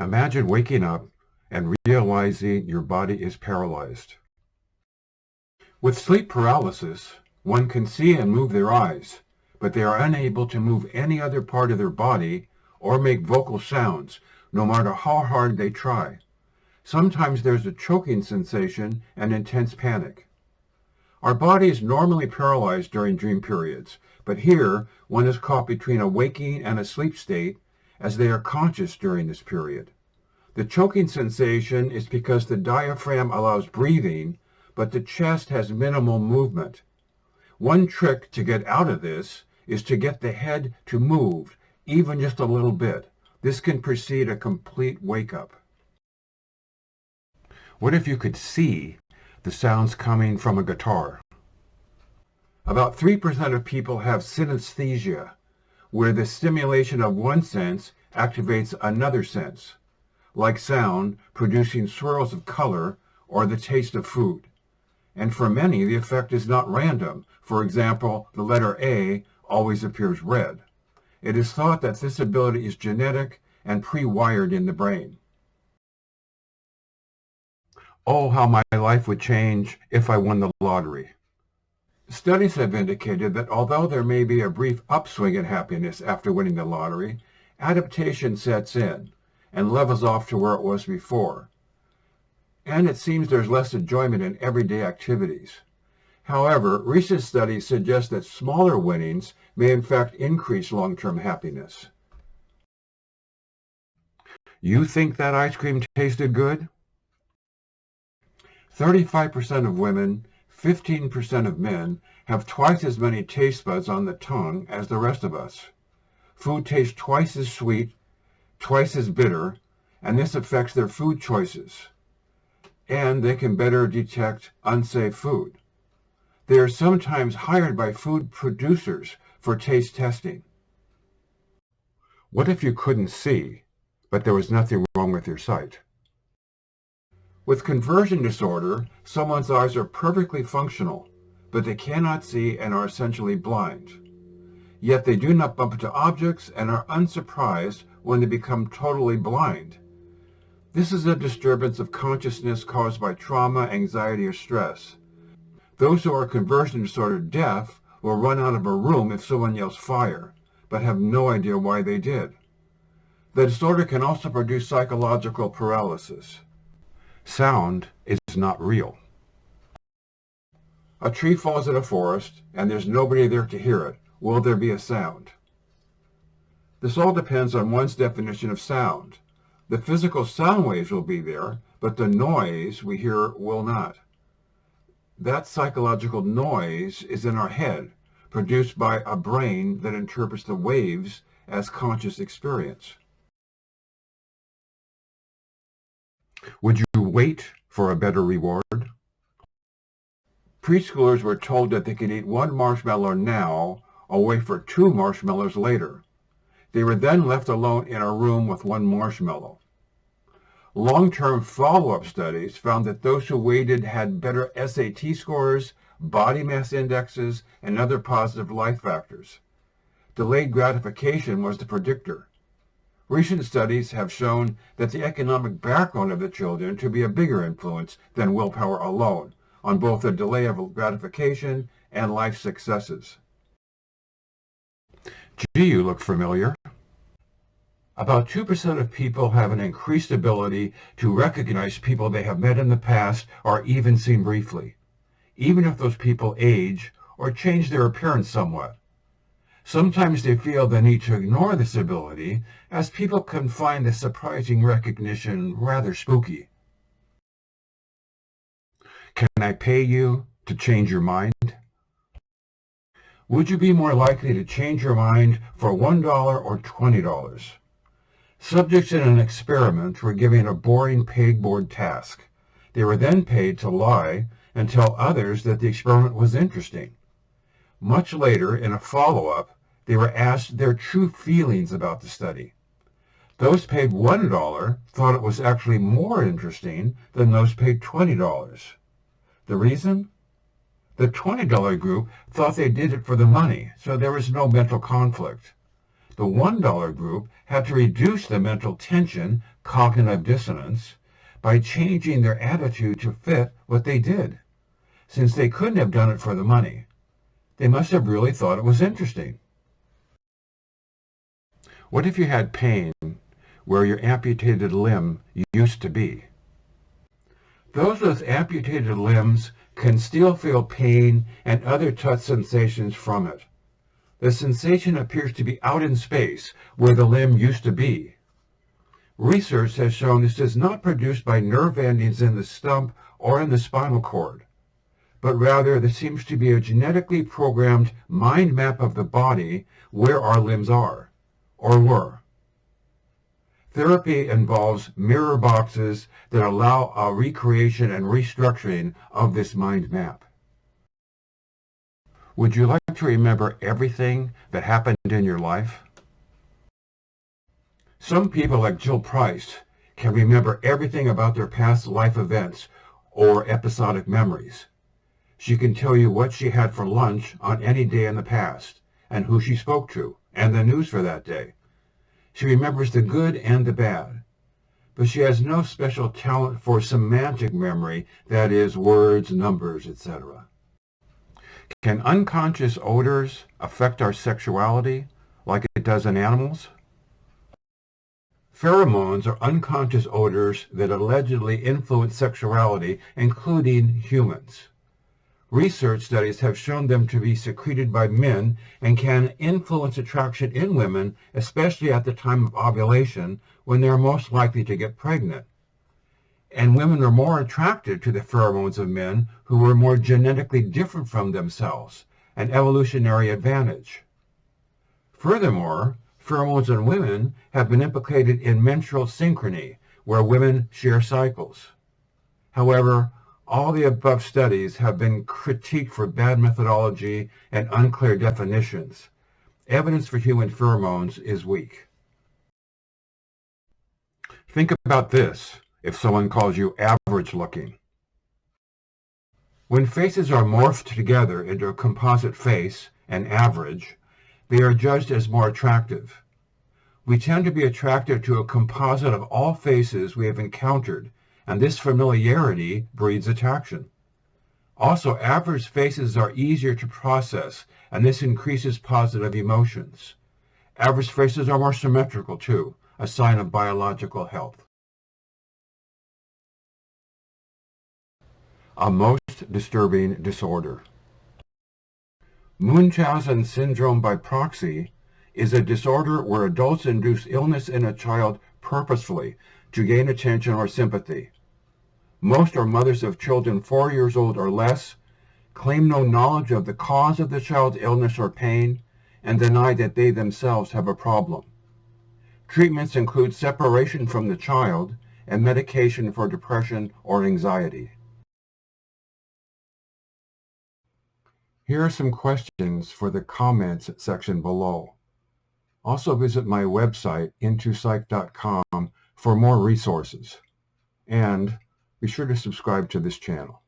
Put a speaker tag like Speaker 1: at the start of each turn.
Speaker 1: Imagine waking up and realizing your body is paralyzed. With sleep paralysis, one can see and move their eyes, but they are unable to move any other part of their body or make vocal sounds, no matter how hard they try. Sometimes there's a choking sensation and intense panic. Our body is normally paralyzed during dream periods, but here one is caught between a waking and a sleep state as they are conscious during this period. The choking sensation is because the diaphragm allows breathing, but the chest has minimal movement. One trick to get out of this is to get the head to move, even just a little bit. This can precede a complete wake-up. What if you could see the sounds coming from a guitar? About 3% of people have synesthesia, where the stimulation of one sense activates another sense, like sound producing swirls of color or the taste of food. And for many, the effect is not random. For example, the letter A always appears red. It is thought that this ability is genetic and pre-wired in the brain. Oh, how my life would change if I won the lottery. Studies have indicated that although there may be a brief upswing in happiness after winning the lottery, adaptation sets in and levels off to where it was before. And it seems there's less enjoyment in everyday activities. However, recent studies suggest that smaller winnings may in fact increase long-term happiness. You think that ice cream tasted good? 35% of women, 15% of men have twice as many taste buds on the tongue as the rest of us. Food tastes twice as sweet, twice as bitter, and this affects their food choices. And they can better detect unsafe food. They are sometimes hired by food producers for taste testing. What if you couldn't see, but there was nothing wrong with your sight? With conversion disorder, someone's eyes are perfectly functional, but they cannot see and are essentially blind. Yet they do not bump into objects and are unsurprised when they become totally blind. This is a disturbance of consciousness caused by trauma, anxiety, or stress. Those who are conversion disorder deaf will run out of a room if someone yells fire, but have no idea why they did. The disorder can also produce psychological paralysis. Sound is not real. A tree falls in a forest, and there's nobody there to hear it. Will there be a sound? This all depends on one's definition of sound. The physical sound waves will be there, but the noise we hear will not. That psychological noise is in our head, produced by a brain that interprets the waves as conscious experience. Would you wait for a better reward? Preschoolers were told that they could eat one marshmallow now or wait for 2 marshmallows later. They were then left alone in a room with 1 marshmallow. Long-term follow-up studies found that those who waited had better SAT scores, body mass indexes, and other positive life factors. Delayed gratification was the predictor. Recent studies have shown that the economic background of the children to be a bigger influence than willpower alone on both the delay of gratification and life successes. Gee, you look familiar. About 2% of people have an increased ability to recognize people they have met in the past or even seen briefly, even if those people age or change their appearance somewhat. Sometimes they feel the need to ignore this ability, as people can find the surprising recognition rather spooky. Can I pay you to change your mind? Would you be more likely to change your mind for $1 or $20? Subjects in an experiment were given a boring pegboard task. They were then paid to lie and tell others that the experiment was interesting. Much later, in a follow-up, they were asked their true feelings about the study. Those paid $1 thought it was actually more interesting than those paid $20. The reason? The $20 group thought they did it for the money, so there was no mental conflict. The $1 group had to reduce the mental tension, cognitive dissonance, by changing their attitude to fit what they did. Since they couldn't have done it for the money, they must have really thought it was interesting. What if you had pain where your amputated limb used to be? Those with amputated limbs can still feel pain and other touch sensations from it. The sensation appears to be out in space where the limb used to be. Research has shown this is not produced by nerve endings in the stump or in the spinal cord, but rather there seems to be a genetically programmed mind map of the body where our limbs are, or were. Therapy involves mirror boxes that allow a recreation and restructuring of this mind map. Would you like to remember everything that happened in your life? Some people, like Jill Price, can remember everything about their past life events or episodic memories. She can tell you what she had for lunch on any day in the past, and who she spoke to, and the news for that day. She remembers the good and the bad, but she has no special talent for semantic memory, that is, words, numbers, etc. Can unconscious odors affect our sexuality like it does in animals? Pheromones are unconscious odors that allegedly influence sexuality, including humans. Research studies have shown them to be secreted by men and can influence attraction in women, especially at the time of ovulation, when they are most likely to get pregnant. And women are more attracted to the pheromones of men who are more genetically different from themselves, an evolutionary advantage. Furthermore, pheromones in women have been implicated in menstrual synchrony, where women share cycles. However, all the above studies have been critiqued for bad methodology and unclear definitions. Evidence for human pheromones is weak. Think about this if someone calls you average looking. When faces are morphed together into a composite face, an average, they are judged as more attractive. We tend to be attracted to a composite of all faces we have encountered, and this familiarity breeds attraction. Also, average faces are easier to process, and this increases positive emotions. Average faces are more symmetrical, too, a sign of biological health. A most disturbing disorder. Munchausen syndrome by proxy is a disorder where adults induce illness in a child purposefully to gain attention or sympathy. Most are mothers of children 4 years old or less, claim no knowledge of the cause of the child's illness or pain, and deny that they themselves have a problem. Treatments include separation from the child and medication for depression or anxiety. Here are some questions for the comments section below. Also visit my website, intopsych.com, for more resources. And be sure to subscribe to this channel.